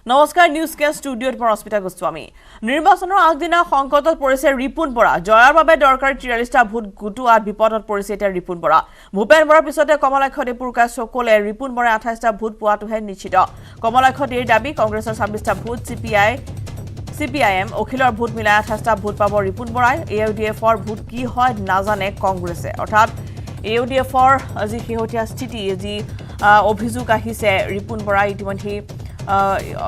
নমস্কাৰ নিউজ কে ষ্টুডিঅ'ত মই ৰশ্মিতা গোস্বামী নিৰ্বাচনৰ আগদিনা সংকটত পৰিছে ৰিপুন বৰা জয়াৰ বাবে দৰকাৰী 43টা ভোট গুটোৱাত বিপদত পৰিছে এতিয়া ৰিপুন বৰা ভূপেন বৰাৰ পিছতে কমলাক্ষ দেপুৰকা সকলে ৰিপুন বৰাই 28টা ভোট পোৱাটোহে নিশ্চিত কমলাক্ষ দেৰ দাবী কংগ্ৰেছৰ 26টা ভোট CPIM অখিলৰ ভোট মিলাই 28টা ভোট পাব ৰিপুন বৰাই AUDFৰ ভোট কি হয় নাজানে কংগ্ৰেছে অৰ্থাৎ AUDFৰ আজি শেহতীয়া স্থিতি যি অভিযোগ আহিছে ৰিপুন বৰাই ইতিমধ্যে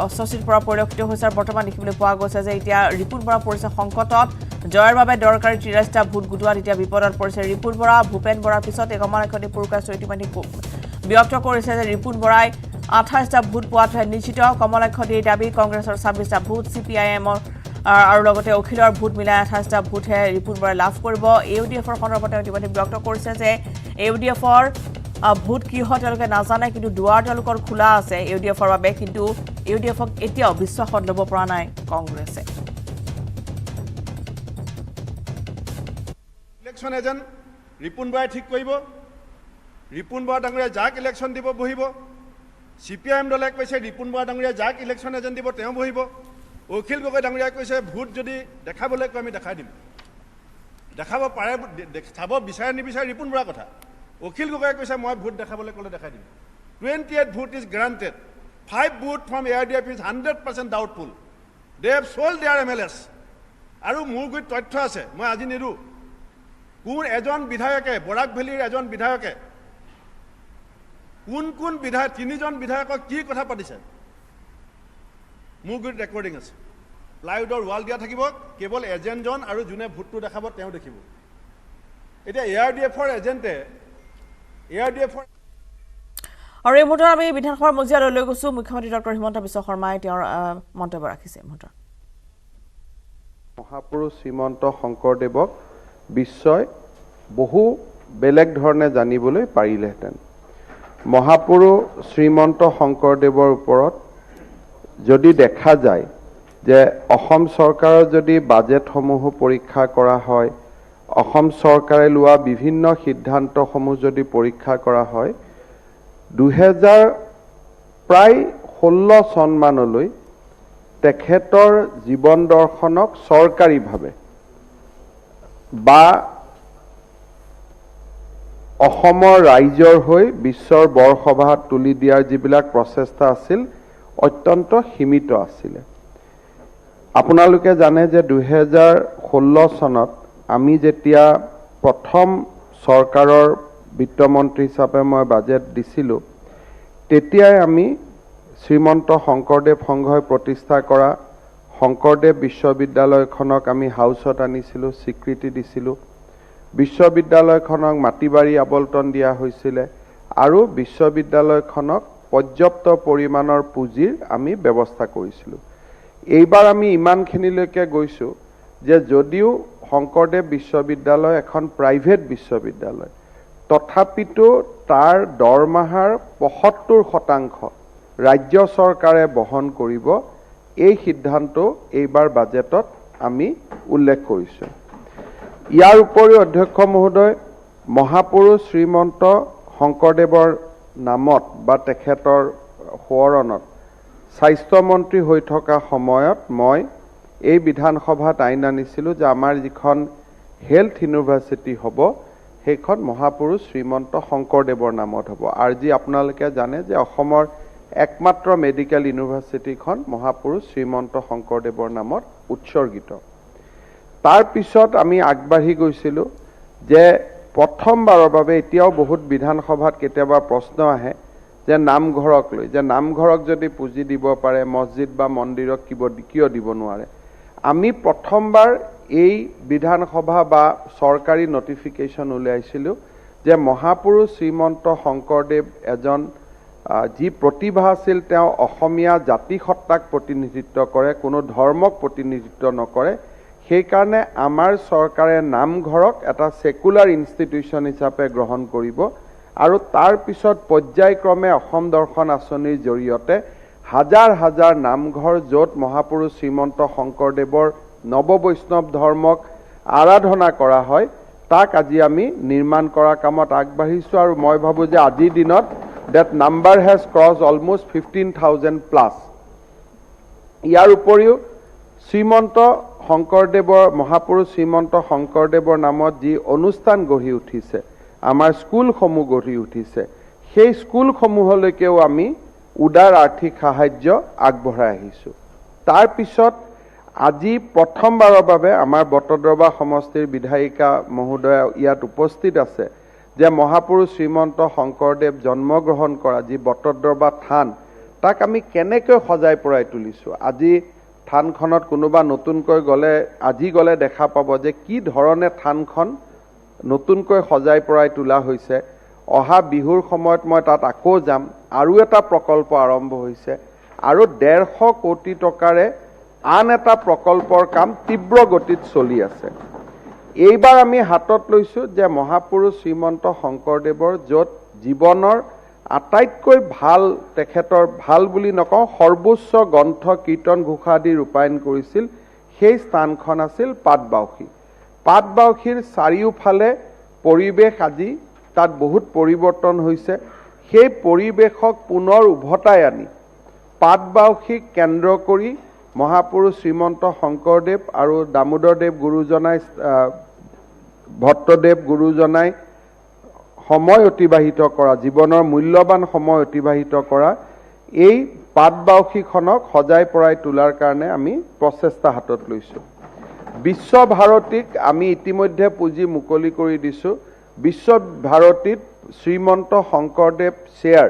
অস্বস্তিৰ পৰা পৰিলক্ষিত হৈছে বৰ্তমান দেখিবলৈ পোৱা গৈছে যে এতিয়া ৰিপুন বৰা পৰিছে সংকটত জয়ৰ বাবে দৰকাৰী 43টা ভোট গুটোৱাত এতিয়া বিপদত পৰিছে ৰিপুন বৰা ভূপেন বৰাৰ পিছতে কমলাক্ষ দেপুৰকা ইতিমধ্যে ব্যক্ত কৰিছে যে ৰিপুন বৰাই 28টা ভোট পোৱাটোহে নিশ্চিত কমলাক্ষ দেৰ দাবী কংগ্ৰেছৰ 26টা ভোট CPIM আৰু লগতে অখিলৰ ভোট মিলাই 28টা ভোটহে ৰিপুন বৰাই লাভ কৰিব AUDFৰ সন্দৰ্ভত ইতিমধ্যে ব্যক্ত কৰিছে যে AUDFৰ ভোট কি হয় তেওঁলোকে নাজানে কিন্তু দুৱাৰ তেওঁলোকৰ খোলা আছে AUDFৰ বাবে কিন্তু AUDFক এতিয়াও বিশ্বাসত ল'ব পৰা নাই কংগ্ৰেছে ইলেকশ্যন এজেণ্ট ৰিপুন বৰাই ঠিক কৰিব ৰিপুন বৰা ডাঙৰীয়া যাক ইলেকশ্যন দিব বহিব CPIM দলে কৈছে ৰিপুন বৰা ডাঙৰীয়া যাক ইলেকশ্যন এজেণ্ট দিব তেওঁ বহিব অখিল গগৈ ডাঙৰীয়াই কৈছে ভোট যদি দেখাবলৈ কয় আমি দেখাই দিম দেখাব পাৰে চাব বিচাৰে নিবিচাৰে ৰিপুন বৰাৰ কথা অখিল গগৈয়ে কৈছে মই ভোট দেখাবলৈ ক'লে দেখাই দিম 28 vote is granted 5 vote from AUDF is 100% doubtful they have sold their MLS আৰু মোৰ গুৰিত তথ্য আছে মই আজি নিৰু কোন এজন বিধায়কে বৰাক ভেলীৰ এজন বিধায়কে কোন বিধায়ক তিনিজন বিধায়কক কি কথা পাতিছে মোৰ গুৰিত ৰেকৰ্ডিং আছে প্লাইউডৰ ৱাল দিয়া থাকিব কেৱল এজেণ্টজন আৰু যোনে ভোটটো দেখাব তেওঁ দেখিব এতিয়া AUDFৰ এজেণ্টে আৰু এই মুহূৰ্তত আমি বিধানসভাৰ মজিয়ালৈ লৈ গৈছো মুখ্যমন্ত্ৰী ডক্টৰ হিমন্ত বিশ্ব শৰ্মাই তেওঁৰ মন্তব্য ৰাখিছে মহাপুৰুষ শ্ৰীমন্ত শংকৰদেৱক বিশ্বই বহু বেলেগ ধৰণে জানিবলৈ পাৰিলেহেঁতেন মহাপুৰুষ শ্ৰীমন্ত শংকৰদেৱৰ ওপৰত যদি দেখা যায় যে অসম চৰকাৰৰ যদি বাজেটসমূহ পৰীক্ষা কৰা হয় অসম চৰকাৰে লোৱা বিভিন্ন সিদ্ধান্তসমূহ যদি পৰীক্ষা কৰা হয় 2000 16 চনমানলৈ তেখেতৰ জীৱন দৰ্শনক চৰকাৰীভাৱে বা অসমৰ ৰাইজৰ হৈ বিশ্বৰ বৰসভাত তুলি দিয়াৰ যিবিলাক প্ৰচেষ্টা আছিল অত্যন্ত সীমিত আছিল আপোনালোকে জানে যে 2016 চনত আমি যেতিয়া প্ৰথম চৰকাৰৰ বিত্তমন্ত্ৰী হিচাপে মই বাজেট দিছিলোঁ তেতিয়াই আমি শ্ৰীমন্ত শংকৰদেৱ সংঘই প্ৰতিষ্ঠা কৰা শংকৰদেৱ বিশ্ববিদ্যালয়খনক আমি হাউচত আনিছিলোঁ স্বীকৃতি দিছিলোঁ বিশ্ববিদ্যালয়খনক মাটিবাৰী আবলটন দিয়া হৈছিল আৰু বিশ্ববিদ্যালয়খনক পৰ্যাপ্ত পৰিমাণৰ পুঁজিৰ আমি ব্যৱস্থা কৰিছিলোঁ এইবাৰ আমি ইমানখিনিলৈকে গৈছোঁ যে যদিও শংকৰদেৱ বিশ্ববিদ্যালয় এখন প্ৰাইভেট বিশ্ববিদ্যালয় তথাপিতো তাৰ দৰমহাৰ 75% ৰাজ্য চৰকাৰে বহন কৰিব এই সিদ্ধান্ত এইবাৰ বাজেটত আমি উল্লেখ কৰিছোঁ ইয়াৰ উপৰিও অধ্যক্ষ মহোদয় মহাপুৰুষ শ্ৰীমন্ত শংকৰদেৱৰ নামত বা তেখেতৰ সোঁৱৰণত স্বাস্থ্যমন্ত্ৰী হৈ থকা সময়ত মই এই বিধানসভাত আইন আনিছিলোঁ যে আমাৰ যিখন হেল্থ ইউনিভাৰ্চিটি হ'ব সেইখন মহাপুৰুষ শ্ৰীমন্ত শংকৰদেৱৰ নামত হ'ব আৰু যি আপোনালোকে জানে যে অসমৰ একমাত্ৰ মেডিকেল ইউনিভাৰ্চিটিখন মহাপুৰুষ শ্ৰীমন্ত শংকৰদেৱৰ নামত উৎসৰ্গিত তাৰ পিছত আমি আগবাঢ়ি গৈছিলোঁ যে প্ৰথমবাৰৰ বাবে এতিয়াও বহুত বিধানসভাত কেতিয়াবা প্ৰশ্ন আহে যে নামঘৰক লৈ যে নামঘৰক যদি পুঁজি দিব পাৰে মছজিদ বা মন্দিৰক কিয় দিব নোৱাৰে আমি প্ৰথমবাৰ এই বিধানসভা বা চৰকাৰী নটিফিকেশ্যন উলিয়াইছিলোঁ যে মহাপুৰুষ শ্ৰীমন্ত শংকৰদেৱ এজন যি প্ৰতিভা আছিল তেওঁ অসমীয়া জাতিসত্তাক প্ৰতিনিধিত্ব কৰে কোনো ধৰ্মক প্ৰতিনিধিত্ব নকৰে সেইকাৰণে আমাৰ চৰকাৰে নামঘৰক এটা সেকুলাৰ ইনষ্টিটিউশ্যন হিচাপে গ্ৰহণ কৰিব আৰু তাৰ পিছত পৰ্যায়ক্ৰমে অসম দৰ্শন আঁচনিৰ জৰিয়তে হাজাৰ হাজাৰ নামঘৰ য'ত মহাপুৰুষ শ্ৰীমন্ত শংকৰদেৱৰ নৱবৈষ্ণৱ ধৰ্মক আৰাধনা কৰা হয় তাক আজি আমি নিৰ্মাণ কৰা কামত আগবাঢ়িছোঁ আৰু মই ভাবোঁ যে আজিৰ দিনত that number has crossed almost 15,000 plus ইয়াৰ উপৰিও শ্ৰীমন্ত শংকৰদেৱৰ মহাপুৰুষ শ্ৰীমন্ত শংকৰদেৱৰ নামত যি অনুষ্ঠান গঢ়ি উঠিছে, আমাৰ স্কুলসমূহ গঢ়ি উঠিছে, সেই স্কুলসমূহলৈকেও আমি উদাৰ আৰ্থিক সাহায্য আগবঢ়াই আহিছোঁ। তাৰ পিছত আজি প্ৰথমবাৰৰ বাবে আমাৰ বটদ্ৰৱা সমষ্টিৰ বিধায়িকা মহোদয়া ইয়াত উপস্থিত আছে যে মহাপুৰুষ শ্ৰীমন্ত শংকৰদেৱ জন্মগ্ৰহণ কৰা যি বটদ্ৰৱা থান, তাক আমি কেনেকৈ সজাই পৰাই তুলিছোঁ। আজি থানখনত কোনোবা নতুনকৈ গ'লে, আজি গ'লে দেখা পাব যে কি ধৰণে থানখন নতুনকৈ সজাই পৰাই তোলা হৈছে। অহা বিহুৰ সময়ত মই তাত আকৌ যাম। আৰু এটা প্ৰকল্প আৰম্ভ হৈছে আৰু 150 কোটি টকাৰে আন এটা প্ৰকল্পৰ কাম তীব্ৰ গতিত চলি আছে। এইবাৰ আমি হাতত লৈছোঁ যে মহাপুৰুষ শ্ৰীমন্ত শংকৰদেৱৰ য'ত জীৱনৰ আটাইতকৈ ভাল, তেখেতৰ ভাল বুলি নকওঁ, সৰ্বোচ্চ গ্ৰন্থ কীৰ্তন ঘোষা আদি ৰূপায়ণ কৰিছিল, সেই স্থানখন আছিল পাটবাউসী। পাটবাউসীৰ চাৰিওফালে পৰিৱেশ আজি তাত বহুত পৰিৱৰ্তন হৈছে। সেই পৰিৱেশক পুনৰ উভতাই আনি পাটবাউসীক কেন্দ্ৰ কৰি মহাপুৰুষ শ্ৰীমন্ত শংকৰদেৱ আৰু দামোদৰদেৱ গুৰুজনাই, ভট্টদেৱ গুৰুজনাই সময় অতিবাহিত কৰা, জীৱনৰ মূল্যৱান সময় অতিবাহিত কৰা এই পাটবাউসীখনক সজাই পৰাই তোলাৰ কাৰণে আমি প্ৰচেষ্টা হাতত লৈছোঁ। বিশ্বভাৰতীক আমি ইতিমধ্যে পুঁজি মুকলি কৰি দিছোঁ। বিশ্বভাৰতীত শ্ৰীমন্ত শংকৰদেৱ চেয়াৰ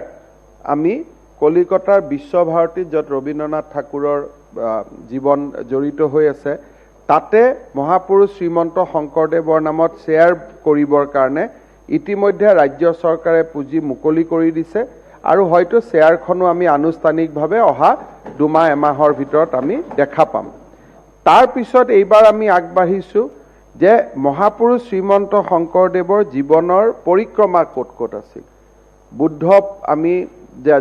আমি কলিকতাৰ বিশ্বভাৰতীত, য'ত ৰবীন্দ্ৰনাথ ঠাকুৰৰ জীৱন জড়িত হৈ আছে, তাতে মহাপুৰুষ শ্ৰীমন্ত শংকৰদেৱৰ নামত চেয়াৰ কৰিবৰ কাৰণে ইতিমধ্যে ৰাজ্য চৰকাৰে পুঁজি মুকলি কৰি দিছে আৰু হয়তো চেয়াৰখনো আমি আনুষ্ঠানিকভাৱে অহা 2-1 মাহৰ ভিতৰত আমি দেখা পাম। তাৰ পিছত এইবাৰ আমি আগবাঢ়িছোঁ যে মহাপুৰুষ শ্ৰীমন্ত শংকৰদেৱৰ জীৱনৰ পৰিক্ৰমা ক'ত ক'ত আছিল। বুদ্ধ, আমি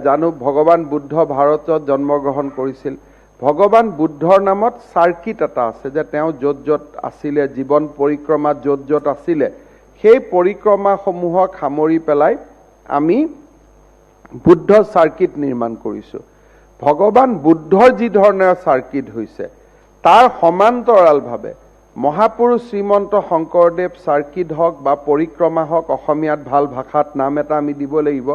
জানো ভগৱান বুদ্ধ ভাৰতত জন্মগ্ৰহণ কৰিছিল। ভগৱান বুদ্ধৰ নামত চাৰ্কিট এটা আছে যে তেওঁ য'ত য'ত আছিলে, জীৱন পৰিক্ৰমাত য'ত য'ত আছিলে, সেই পৰিক্ৰমাসমূহক সামৰি পেলাই আমি বুদ্ধ চাৰ্কিট নিৰ্মাণ কৰিছোঁ। ভগৱান বুদ্ধৰ যি ধৰণৰ চাৰ্কিট হৈছে, তাৰ সমান্তৰালভাৱে মহাপুৰুষ শ্ৰীমন্ত শংকৰদেৱ চাৰ্কিট হওক বা পৰিক্ৰমা হওক, অসমীয়াত ভাল ভাষাত নাম এটা আমি দিব লাগিব,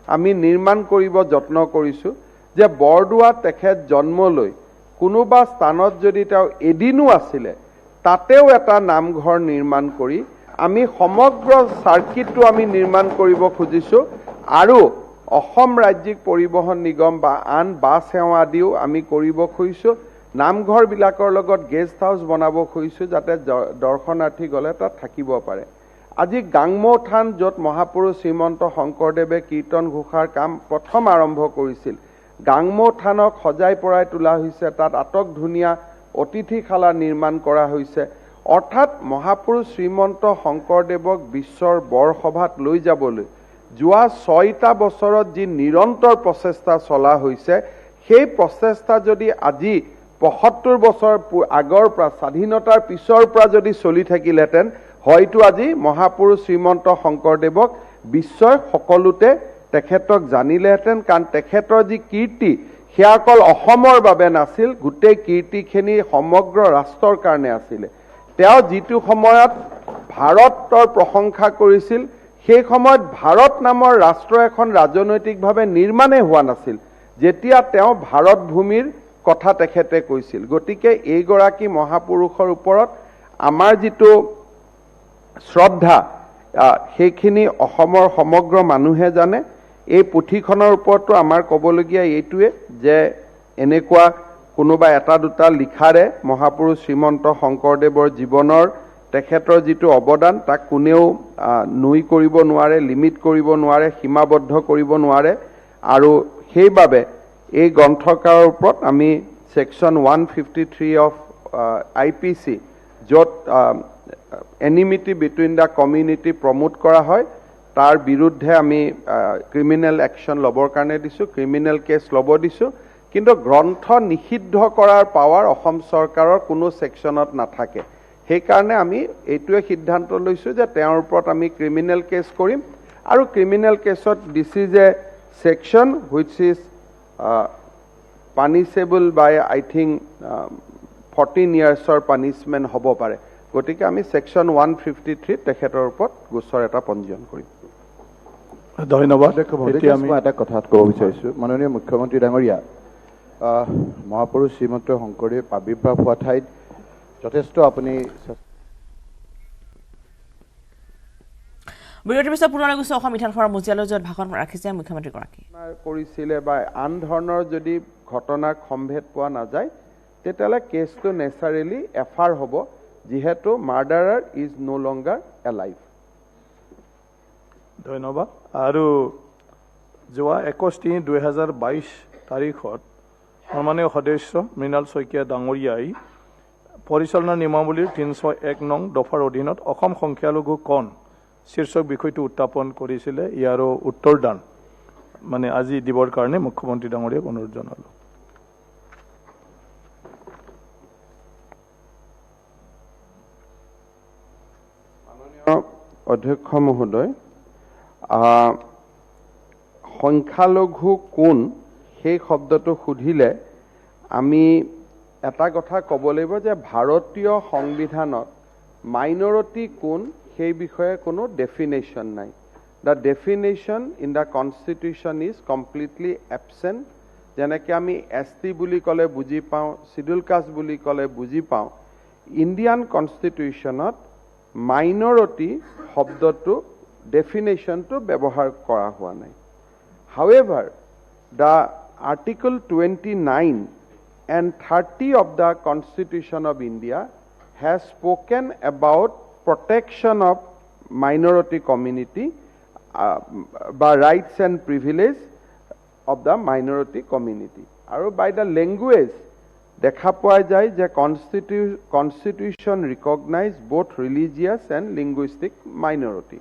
আমি নিৰ্মাণ কৰিব যত্ন কৰিছোঁ যে বৰদোৱাত তেখেত জন্ম লৈ কোনোবা স্থানত যদি তেওঁ এদিনো আছিলে, তাতেও এটা নামঘৰ নিৰ্মাণ কৰি আমি সমগ্ৰ চাৰ্কিটটো আমি নিৰ্মাণ কৰিব খুজিছোঁ। আৰু অসম ৰাজ্যিক পৰিবহণ নিগম বা আন বাছ সেৱা আদিও আমি কৰিব খুজিছোঁ। নামঘৰবিলাকৰ লগত গেষ্ট হাউচ বনাব খুজিছোঁ যাতে দৰ্শনাৰ্থী গ'লে তাত থাকিব পাৰে। আজি গাংমৌ থান, য'ত মহাপুৰুষ শ্ৰীমন্ত শংকৰদেৱে কীৰ্তন ঘোষাৰ কাম প্ৰথম আৰম্ভ কৰিছিল, গাংমৌ থানক সজাই পৰাই তোলা হৈছে। তাত আটক ধুনীয়া অতিথিশালা নিৰ্মাণ কৰা হৈছে। অৰ্থাৎ মহাপুৰুষ শ্ৰীমন্ত শংকৰদেৱক বিশ্বৰ বৰসভাত লৈ যাবলৈ যোৱা 6টা বছৰত যি নিৰন্তৰ প্ৰচেষ্টা চলা হৈছে, সেই প্ৰচেষ্টা যদি আজি 75 বছৰ আগৰ পৰা, স্বাধীনতাৰ পিছৰ পৰা যদি চলি থাকিলেহেঁতেন, হয়তো আজি মহাপুৰুষ শ্ৰীমন্ত শংকৰদেৱক বিশ্বই সকলোতে তেখেতক জানিলেহেঁতেন। কাৰণ তেখেতৰ যি কীৰ্তি, সেয়া অকল অসমৰ বাবে নাছিল, গোটেই কীৰ্তিখিনি সমগ্ৰ ৰাষ্ট্ৰৰ কাৰণে আছিলে। তেওঁ যিটো সময়ত ভাৰতৰ প্ৰশংসা কৰিছিল, সেই সময়ত ভাৰত নামৰ ৰাষ্ট্ৰ এখন ৰাজনৈতিকভাৱে নিৰ্মাণেই হোৱা নাছিল, যেতিয়া তেওঁ ভাৰত ভূমিৰ কথা তেখেতে কৈছিল। গতিকে এইগৰাকী মহাপুৰুষৰ ওপৰত আমাৰ যিটো শ্ৰদ্ধা, সেইখিনি অসমৰ সমগ্ৰ মানুহে জানে। এই পুথিখনৰ ওপৰতো আমাৰ ক'বলগীয়া এইটোৱে যে এনেকুৱা কোনোবা এটা দুটা লিখাৰে মহাপুৰুষ শ্ৰীমন্ত শংকৰদেৱৰ জীৱনৰ, তেখেতৰ যিটো অৱদান, তাক কোনেও নুই কৰিব নোৱাৰে, লিমিট কৰিব নোৱাৰে, সীমাবদ্ধ কৰিব নোৱাৰে। আৰু সেইবাবে এই গ্ৰন্থকাৰৰ ওপৰত আমি ছেকশ্যন 153 অফ IPC, য'ত enmity between the community promote কৰা হয়, তাৰ বিৰুদ্ধে আমি ক্ৰিমিনেল একশ্যন ল'বৰ কাৰণে দিছোঁ, ক্ৰিমিনেল কেছ ল'ব দিছোঁ। কিন্তু গ্ৰন্থ নিষিদ্ধ কৰাৰ পাৱাৰ অসম চৰকাৰৰ কোনো ছেকশ্যনত নাথাকে। সেইকাৰণে আমি এইটোৱে সিদ্ধান্ত লৈছোঁ যে তেওঁৰ ওপৰত আমি ক্ৰিমিনেল কেছ কৰিম। আৰু ক্ৰিমিনেল কেছত this is a section which is punishable by I think 14 ইয়াৰ্ছৰ পানিছমেণ্ট হ'ব পাৰে গতিকে আমি সেকশন 153 তেখেতৰ ওপৰত গোচৰ এটা পঞ্জীয়ন কৰিম ধন্যবাদ এতিয়া আমি এটা কথাত ক'ব বিচাৰিছোঁ মাননীয় মুখ্যমন্ত্ৰী ডাঙৰীয়া মহাপুৰুষ শ্ৰীমন্ত শংকৰদেৱ আৱিৰ্ভাৱ হোৱা ঠাইত যথেষ্ট আপুনি বিৰতিৰ পিছত পুনৰ গৈছে অসম বিধানসভাৰ মজিয়ালৈ য'ত ভাষণ ৰাখিছে মুখ্যমন্ত্ৰীগৰাকী কৰিছিলে বা আন ধৰণৰ যদি ঘটনাৰ সম্ভেদ পোৱা নাযায় তেতিয়াহ'লে কেছটো নেচাৰেলি এফআৰ হ'ব যিহেতু মাৰ্ডাৰাৰ ইজ নো লংগাৰ এলাইভ ধন্যবাদ আৰু যোৱা 21/3/2022 তাৰিখত সন্মানীয় সদস্য মৃণাল শইকীয়া ডাঙৰীয়াই পৰিচালনা নিয়মাৱলীৰ 301 নং দফাৰ অধীনত অসম সংখ্যালঘু কণ শীৰ্ষক বিষয়টো উত্থাপন কৰিছিলে ইয়াৰো উত্তৰদান মানে আজি দিবৰ কাৰণে মুখ্যমন্ত্ৰী ডাঙৰীয়াক অনুৰোধ জনালোঁ অধ্যক্ষ মহোদয় সংখ্যালঘু কোন সেই শব্দটো সুধিলে আমি এটা কথা ক'ব লাগিব যে ভাৰতীয় সংবিধানত মাইনৰিটি কোন সেই বিষয়ে কোনো ডেফিনেশ্যন নাই the definition in the constitution is completely absent যেনেকৈ আমি ST বুলি ক'লে বুজি পাওঁ শিডিউল কাষ্ট বুলি ক'লে বুজি পাওঁ ইণ্ডিয়ান কনষ্টিটিউশ্যনত মাইনৰিটি শব্দটো ডেফিনেশ্যনটো ব্যৱহাৰ কৰা হোৱা নাই হাউএভাৰ the article 29 and 30 of the Constitution of India has spoken about protection of minority community by rights and privilege of the minority community. And by the language, দেখা পোৱা যায় যে constitution recognize both religious and linguistic minority.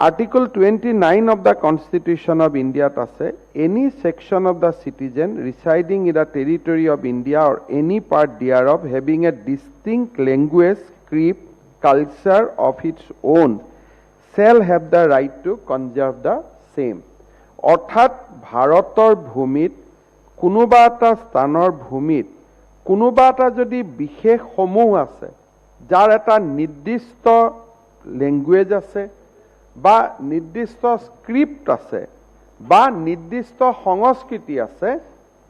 Article 29 of the Constitution of India আছে any section of the citizen residing in the territory of India or any part thereof having a distinct language, script, culture of its own shall have the right to conserve the same. অৰ্থাৎ ভাৰতৰ ভূমিত কোনোবা এটা স্থানৰ ভূমিত কোনোবা এটা যদি বিশেষ সমূহ আছে যাৰ এটা নিৰ্দিষ্ট লেংগুৱেজ আছে বা নিৰ্দিষ্ট স্ক্ৰিপ্ট আছে বা নিৰ্দিষ্ট সংস্কৃতি আছে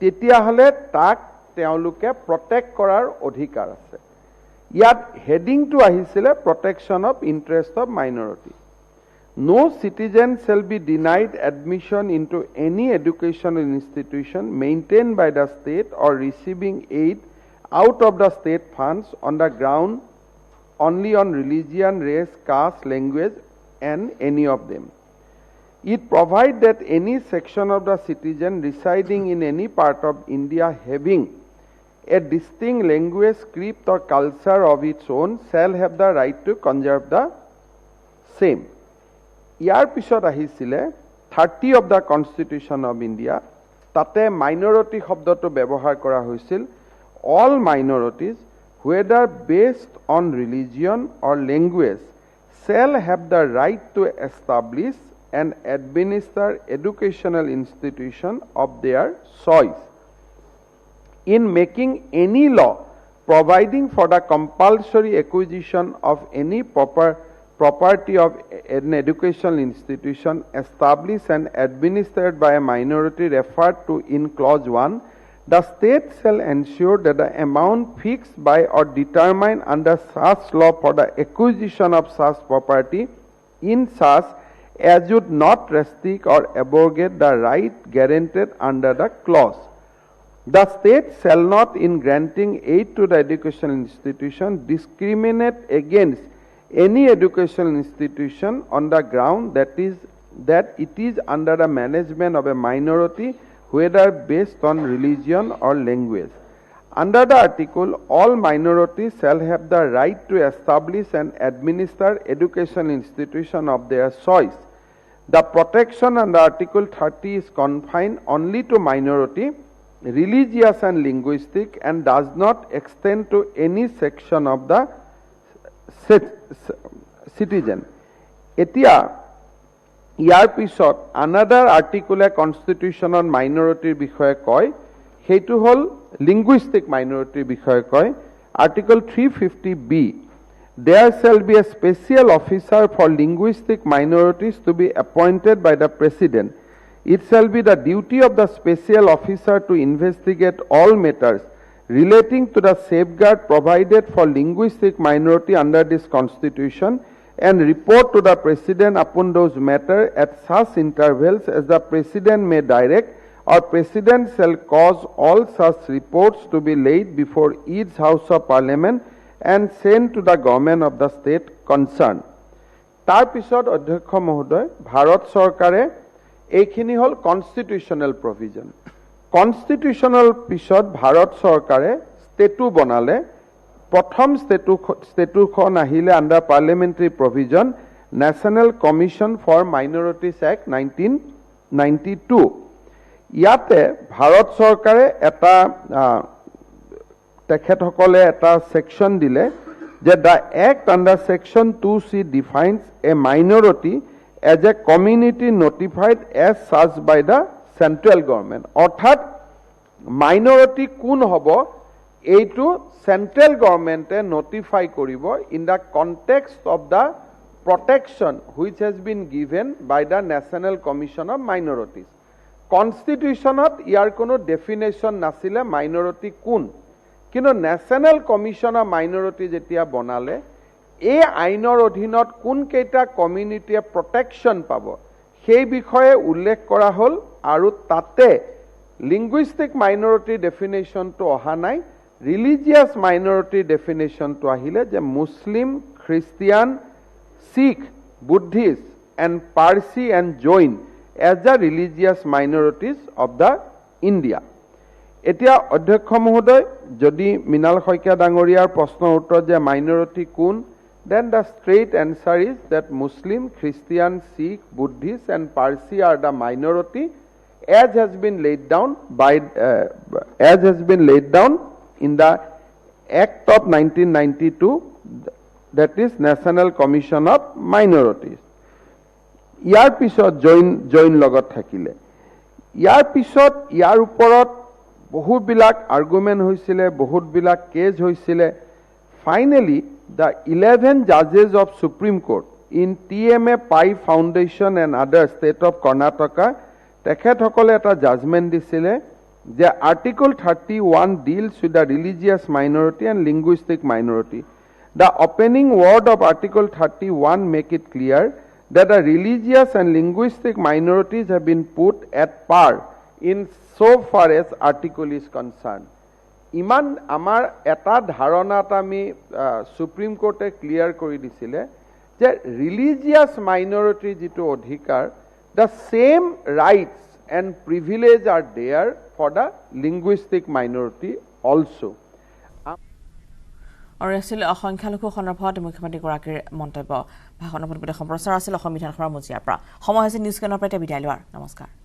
তেতিয়াহ'লে তাক তেওঁলোকে প্ৰটেক্ট কৰাৰ অধিকাৰ আছে ইয়াত হেডিংটো আহিছিলে protection of interest of minority No citizen shall be denied admission into any educational institution maintained by the state or receiving aid out of the state funds on the ground only on religion, race, caste, language, and any of them. It provides that any section of the citizen residing in any part of India having a distinct language, script, or culture of its own shall have the right to conserve the same. ইয়াৰ পিছত আহিছিলে 30 of the Constitution of India তাতে minority শব্দটো ব্যৱহাৰ কৰা হৈছিল all minorities whether based on religion or language shall have the right to establish and administer educational institution of their choice in making any law providing for the compulsory acquisition of any property of an educational institution established and administered by a minority referred to in clause 1 the state shall ensure that the amount fixed by or determined under such law for the acquisition of such property in such as would not restrict or abrogate the right guaranteed under the clause. The state shall not in granting aid to the educational institution discriminate against any educational institution on the ground that it is under the management of a minority whether based on religion or language. Under the article, all minorities shall have the right to establish and administer educational institution of their choice. The protection under Article 30 is confined only to minority, religious and linguistic and does not extend to any section of the citizen. এতিয়া ইয়াৰ পিছত another article constitution on minority বিষয়ে কয় সেইটো হ'ল linguistic মাইনৰিটিৰ বিষয়ে কয় article 350B there shall be a special officer for linguistic minorities to be appointed by the president. It shall be the duty of the special officer to investigate all matters relating to the safeguard provided for linguistic minority under this constitution and report to the president upon those matters at such intervals as the president may direct, or president shall cause all such reports to be laid before each house of parliament and sent to the government of the state concerned. তাৰ পিছত অধ্যক্ষ মহোদয় ভাৰত চৰকাৰে এইখিনি হ'ল constitutional provision constitutional পিছত ভাৰত চৰকাৰে statue বনালে প্ৰথম ষ্টেটুখন আহিলে under parliamentary provision national commission for minorities act 1992 ইয়াতে ভাৰত চৰকাৰে এটা তেখেতসকলে এটা সেকশন দিলে যে the act under section 2C defines a minority as a community notified as such by the central government অৰ্থাৎ minority কোন হ'ব এইটো central government notify কৰিব in the context of the protection which has been given by the National Commission of Minorities constitutionত ইয়াৰ কোনো definition নাছিলে minority কোন কিন্তু national commission of minority যেতিয়া বনালে এই আইনৰ অধীনত কোন কেইটা কমিউনিটিয়ে প্ৰটেকশ্যন পাব সেই বিষয়ে উল্লেখ কৰা হ'ল আৰু তাতে লিংগুইষ্টিক মাইনৰিটি ডেফিনেশ্যনটো অহা নাই ৰিলিজিয়াছ মাইনৰিটি ডেফিনেশ্যনটো আহিলে যে Muslim Christian Sikh Buddhist and Parsi and Jain as the religious minorities of the India এতিয়া অধ্যক্ষ মহোদয় যদি মৃণাল শইকীয়া ডাঙৰীয়াৰ প্ৰশ্নৰ উত্তৰ যে মাইনৰিটি কোন then the straight answer is that Muslim, Christian, Sikh, Buddhist and Parsi are the minority as has been laid down in the Act of 1992 that is National Commission of Minorities ইয়াৰ পিছত জৈন লগত থাকিলে ইয়াৰ পিছত ইয়াৰ ওপৰত বহুত বিলাক argument হৈছিলে বহুত বিলাক কেজ হৈছিলে finally the 11 judges of Supreme Court in TMA Pai Foundation and other state of Karnataka তেখেতসকলে এটা জাজমেন্ট দিছিলে যে Article 31 deals with the religious minority and linguistic minority. The opening word of Article 31 make it clear that the religious and linguistic minorities have been put at par in so far as article is concerned. ইমান আমাৰ এটা ধাৰণাত আমি supreme কোৰ্টে clear কৰি দিছিলে যে religious minority যিটো অধিকাৰ the same rights and privilege are there for the linguistic minority also আৰু আছিল সংখ্যালঘু সন্দৰ্ভত মুখ্যমন্ত্ৰীগৰাকীৰ মন্তব্য ভাষণৰ সম্প্ৰচাৰ আছিল অসম বিধানসভাৰ মজিয়াৰ পৰা সময় হৈছে নিউজ কেনৰ পৰা বিদায় লোৱাৰ নমস্কাৰ